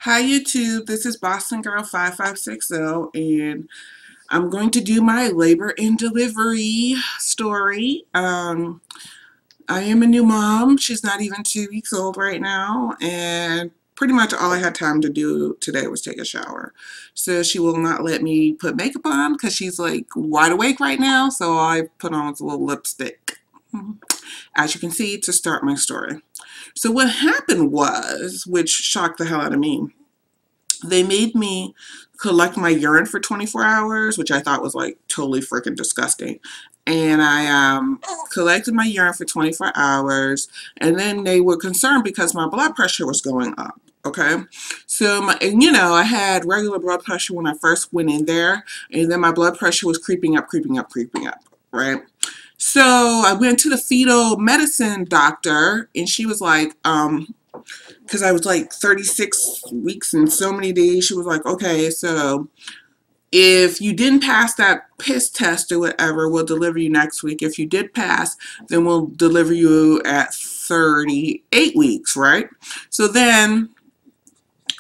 Hi YouTube, this is Boston Girl 5560 and I'm going to do my labor and delivery story. I am a new mom. She's not even 2 weeks old right now, and pretty much all I had time to do today was take a shower. So she will not let me put makeup on because she's like wide awake right now, so I put on a little lipstick, as you can see, to start my story. So what happened was, which shocked the hell out of me, they made me collect my urine for 24 hours, which I thought was like totally freaking disgusting. And I collected my urine for 24 hours, and then they were concerned because my blood pressure was going up. Okay, so I had regular blood pressure when I first went in there, and then my blood pressure was creeping up, creeping up, creeping up. Right. So I went to the fetal medicine doctor, and she was like, because I was like 36 weeks and so many days, she was like, okay, so if you didn't pass that piss test or whatever, we'll deliver you next week. If you did pass, then we'll deliver you at 38 weeks, right? So then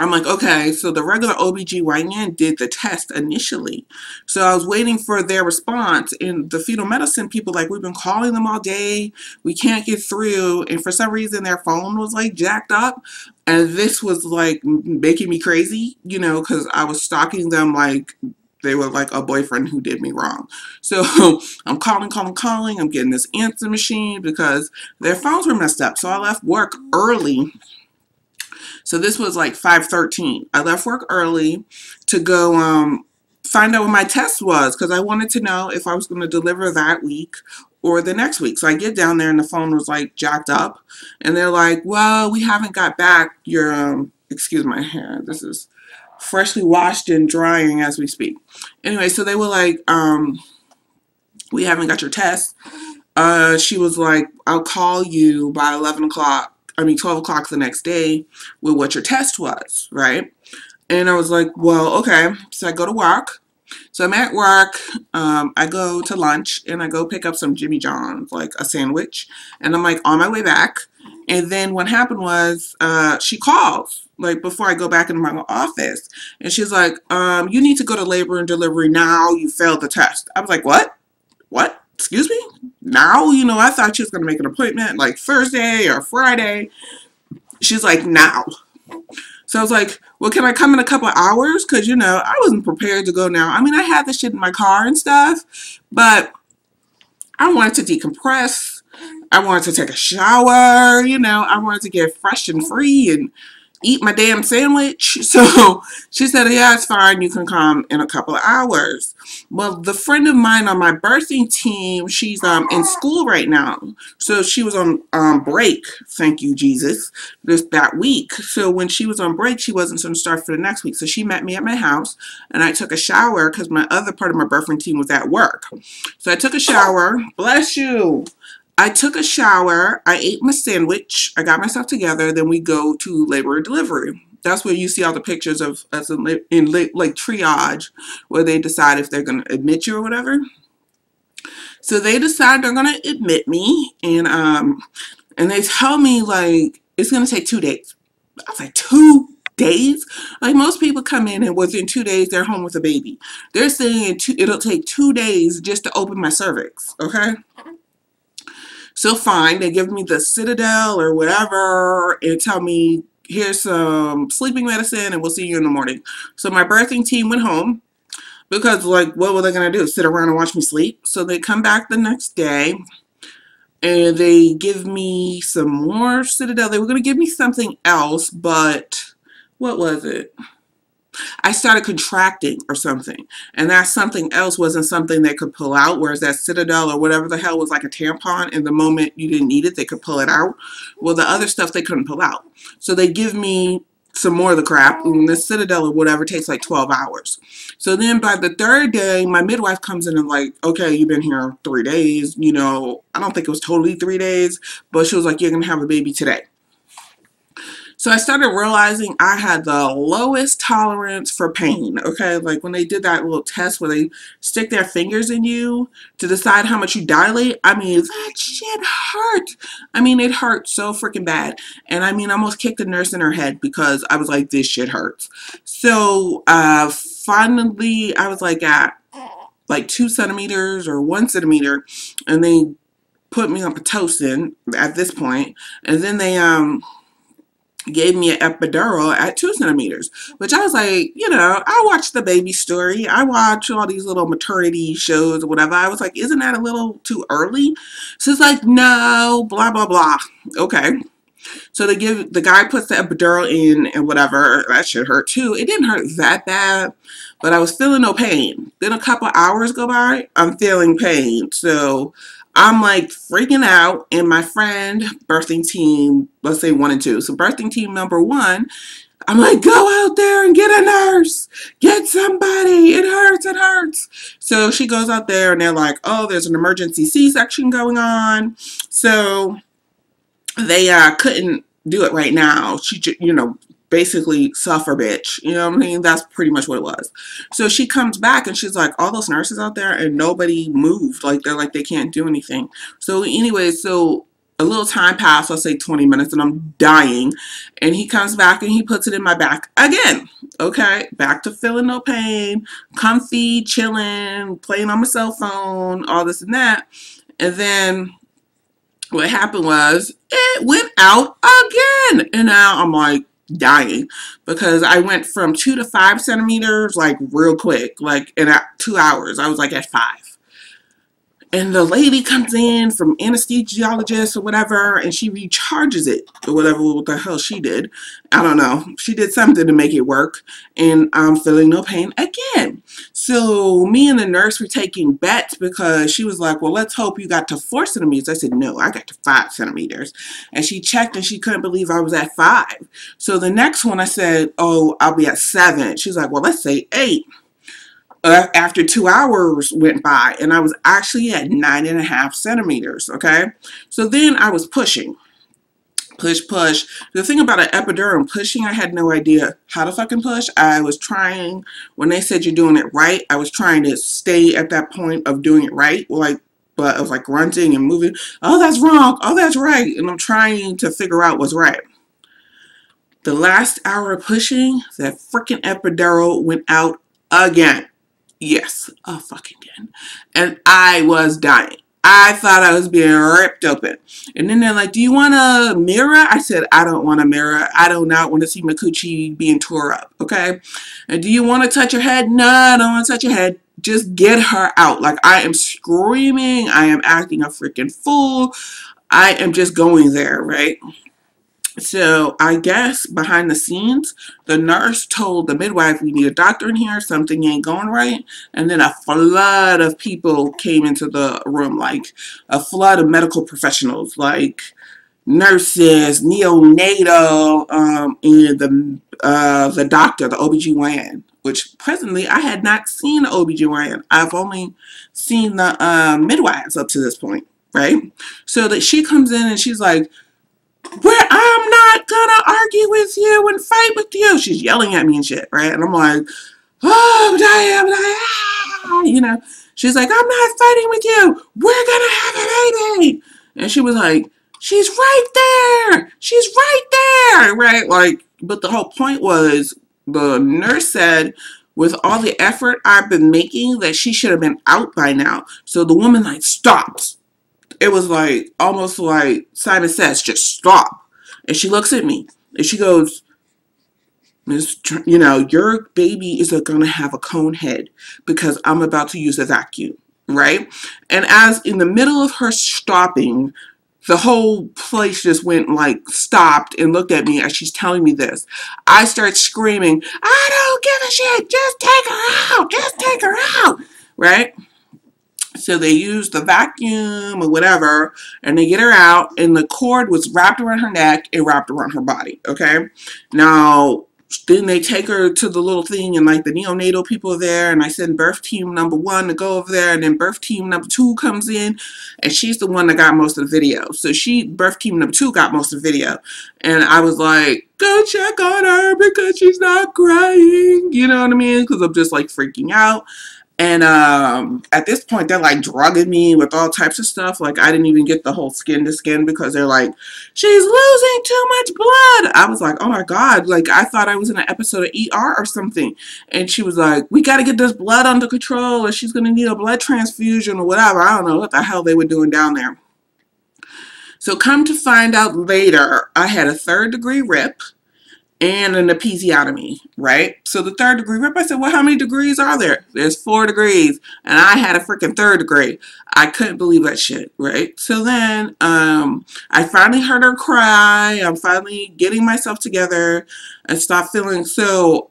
I'm like, okay, so the regular OBGYN did the test initially. So I was waiting for their response, and the fetal medicine people, like, we've been calling them all day. We can't get through. And for some reason, their phone was like jacked up. And this was like making me crazy, because I was stalking them like they were like a boyfriend who did me wrong. So I'm calling, calling, calling. I'm getting this answer machine because their phones were messed up. So I left work early. So this was like 5:13. I left work early to go find out what my test was because I wanted to know if I was going to deliver that week or the next week. So I get down there and the phone was like jacked up, and they're like, well, we haven't got back your, excuse my hair. This is freshly washed and drying as we speak. Anyway, so they were like, we haven't got your test. She was like, I'll call you by 12 o'clock the next day with what your test was, right? And I was like, well, okay. So I go to work. So I'm at work. I go to lunch and I go pick up some Jimmy John's, like a sandwich. And I'm like on my way back. And then what happened was she calls, like before I go back into my office. And she's like, you need to go to labor and delivery now. You failed the test. I was like, what? What? Excuse me? Now? I thought she was going to make an appointment like Thursday or Friday. She's like, now. So I was like, well, can I come in a couple of hours? Because, I wasn't prepared to go now. I mean, I had the shit in my car and stuff, but I wanted to decompress. I wanted to take a shower. I wanted to get fresh and free and eat my damn sandwich. So she said, yeah, it's fine. You can come in a couple of hours. Well, the friend of mine on my birthing team, she's in school right now. So she was on break, thank you, Jesus, that week. So when she was on break, she wasn't going to start for the next week. So she met me at my house, and I took a shower because my other part of my birthing team was at work. So I took a shower. Bless you. I took a shower, I ate my sandwich, I got myself together, then we go to labor and delivery. That's where you see all the pictures of us in like triage, where they decide if they're going to admit you or whatever. So they decide they're going to admit me, and they tell me, like, it's going to take 2 days. I was like, 2 days? Like, most people come in and within 2 days they're home with a baby. They're saying it'll take 2 days just to open my cervix, okay? So fine, they give me the Citadel or whatever and tell me, here's some sleeping medicine and we'll see you in the morning. So my birthing team went home because, like, what were they going to do? Sit around and watch me sleep? So they come back the next day and they give me some more Citadel. They were going to give me something else, but what was it? I started contracting or something, and that something else wasn't something they could pull out, whereas that Citadel or whatever the hell was like a tampon, and the moment you didn't need it, they could pull it out. Well, the other stuff they couldn't pull out. So they give me some more of the crap, and the Citadel or whatever takes like 12 hours. So then by the third day, my midwife comes in and like, okay, you've been here 3 days, I don't think it was totally 3 days, but she was like, you're going to have a baby today. So I started realizing I had the lowest tolerance for pain. Okay, like when they did that little test where they stick their fingers in you to decide how much you dilate. I mean, that shit hurt. I mean, it hurt so freaking bad. And I mean, I almost kicked the nurse in her head because I was like, this shit hurts. So finally, I was like at like 2 centimeters or 1 centimeter, and they put me on Pitocin at this point, and then they gave me an epidural at 2 centimeters, which I was like, you know, I watch The Baby Story. I watch all these little maternity shows or whatever. I was like, isn't that a little too early? So it's like, no, blah, blah, blah. Okay. So the guy puts the epidural in and whatever. That shit hurt too. It didn't hurt that bad, but I was feeling no pain. Then a couple hours go by, I'm feeling pain. So I'm like freaking out, and my friend, birthing team, let's say 1 and 2. So birthing team number 1, I'm like, go out there and get a nurse. Get somebody. It hurts. It hurts. So she goes out there, and they're like, oh, there's an emergency C-section going on. So they couldn't do it right now. She, you know, basically suffer bitch. You know what I mean? That's pretty much what it was. So she comes back and she's like, all those nurses out there and nobody moved. Like, they're like, they can't do anything. So anyway, so a little time passed, I'll say 20 minutes, and I'm dying. And he comes back and he puts it in my back again. Okay, back to feeling no pain, comfy, chilling, playing on my cell phone, all this and that. And then what happened was it went out again. And now I'm like dying because I went from 2 to 5 centimeters like real quick. Like in 2 hours, I was like at 5. And the lady comes in from anesthesiologist or whatever, and she recharges it or whatever, what the hell she did. I don't know. She did something to make it work, and I'm feeling no pain again. So me and the nurse were taking bets because she was like, well, let's hope you got to 4 centimeters. I said, no, I got to 5 centimeters. And she checked, and she couldn't believe I was at 5. So the next one I said, oh, I'll be at 7. She's like, well, let's say 8. After 2 hours went by, and I was actually at 9.5 centimeters, okay? So then I was pushing. Push. The thing about an epidural and pushing, I had no idea how to fucking push. I was trying, when they said you're doing it right, I was trying to stay at that point of doing it right, like, but I was like grunting and moving. Oh, that's wrong. Oh, that's right. And I'm trying to figure out what's right. The last hour of pushing, that freaking epidural went out again. Yes, fucking again. And I was dying. I thought I was being ripped open. And then they're like, do you want a mirror? I said, I don't want a mirror. I do not want to see my coochie being tore up, okay? And do you want to touch your head? No, I don't want to touch your head. Just get her out. Like, I am screaming. I am acting a freaking fool. I am just going there, right? So I guess behind the scenes, the nurse told the midwife, we need a doctor in here, something ain't going right. And then a flood of people came into the room, like a flood of medical professionals, like nurses, neonatal, and the doctor, the OBGYN, which presently I had not seen the OBGYN. I've only seen the midwives up to this point, right? So that she comes in and she's like, where I'm not gonna argue with you and fight with you. She's yelling at me and shit, right? And I'm like, oh, damn, you know. She's like, I'm not fighting with you. We're gonna have a baby. And she was like, she's right there. She's right there, right? Like, but the whole point was, the nurse said, with all the effort I've been making, that she should have been out by now. So the woman like stopped. It was like, almost like Simon Says, just stop. And she looks at me and she goes, you know, your baby is going to have a cone head because I'm about to use a vacuum, right? And as in the middle of her stopping, the whole place just went like stopped and looked at me as she's telling me this. I start screaming, I don't give a shit. Just take her out. Just take her out. Right? So they used the vacuum or whatever, and they get her out, and the cord was wrapped around her neck and wrapped around her body, okay? Now, then they take her to the little thing, and like the neonatal people are there, and I send birth team number 1 to go over there, and then birth team number 2 comes in, and she's the one that got most of the video. So birth team number 2 got most of the video, and I was like, go check on her because she's not crying, you know what I mean? Because I'm just like freaking out. And at this point, they're like drugging me with all types of stuff. Like, I didn't even get the whole skin to skin because they're like, she's losing too much blood. I was like, oh my God. Like, I thought I was in an episode of ER or something. And she was like, we got to get this blood under control, or she's going to need a blood transfusion or whatever. I don't know what the hell they were doing down there. So come to find out later, I had a 3rd-degree rip and an episiotomy, right? So the 3rd-degree rip, I said, well, how many degrees are there? There's 4 degrees. And I had a freaking 3rd degree. I couldn't believe that shit, right? So then I finally heard her cry. I'm finally getting myself together and stopped feeling so,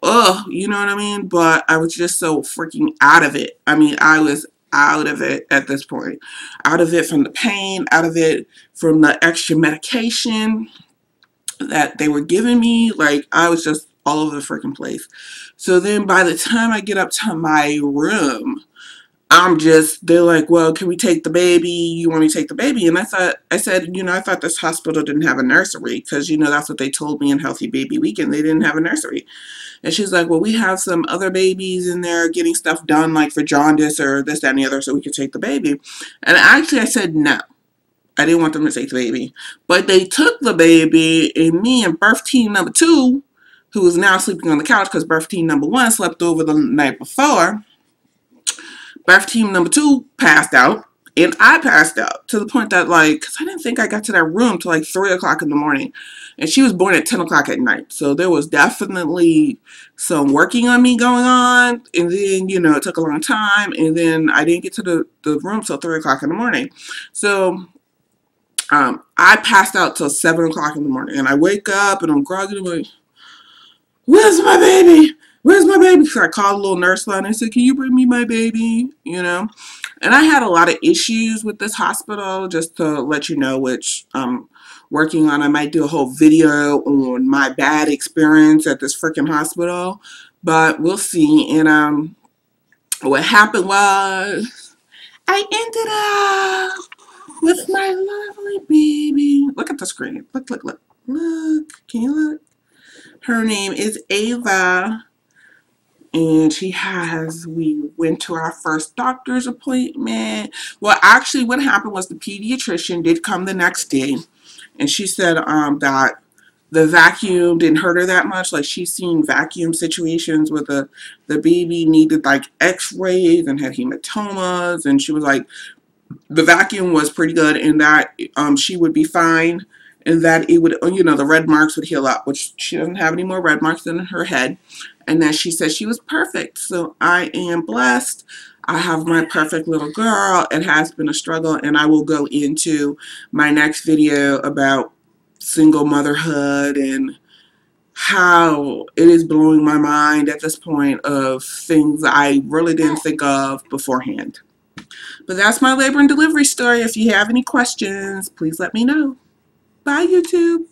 you know what I mean? But I was just so freaking out of it. I mean, I was out of it at this point. Out of it from the pain, out of it from the extra medication that they were giving me. Like, I was just all over the freaking place. So then by the time I get up to my room, they're like, well, can we take the baby? You want me to take the baby? And I said, you know, I thought this hospital didn't have a nursery, because, you know, that's what they told me in Healthy Baby Weekend. They didn't have a nursery. And she's like, well, we have some other babies in there getting stuff done, like for jaundice or this, that, and the other, so we could take the baby. And actually I said no. I didn't want them to take the baby. But they took the baby, and me and birth team number 2, who was now sleeping on the couch because birth team number 1 slept over the night before, birth team number 2 passed out, and I passed out to the point that, like, because I didn't think I got to that room till like 3 o'clock in the morning. And she was born at 10 o'clock at night. So there was definitely some working on me going on. And then, you know, it took a long time. And then I didn't get to the room till 3 o'clock in the morning. So I passed out till 7 o'clock in the morning, and I wake up and I'm groggy. I'm like, where's my baby? Where's my baby? So I called a little nurse line and I said, can you bring me my baby? You know, and I had a lot of issues with this hospital, just to let you know, which I'm working on. I might do a whole video on my bad experience at this freaking hospital, but we'll see. And what happened was I ended up with my lovely baby. Look at the screen. Look, look, look. Look. Can you look? Her name is Ava. And we went to our first doctor's appointment. Well, actually what happened was the pediatrician did come the next day. And she said that the vacuum didn't hurt her that much. Like, she's seen vacuum situations where the baby needed like x-rays and had hematomas. And she was like, the vacuum was pretty good, and that she would be fine, and that it would, you know, the red marks would heal up, which she doesn't have any more red marks than in her head. And then she said she was perfect. So I am blessed. I have my perfect little girl. It has been a struggle, and I will go into my next video about single motherhood and how it is blowing my mind at this point of things I really didn't think of beforehand. But that's my labor and delivery story. If you have any questions, please let me know. Bye, YouTube.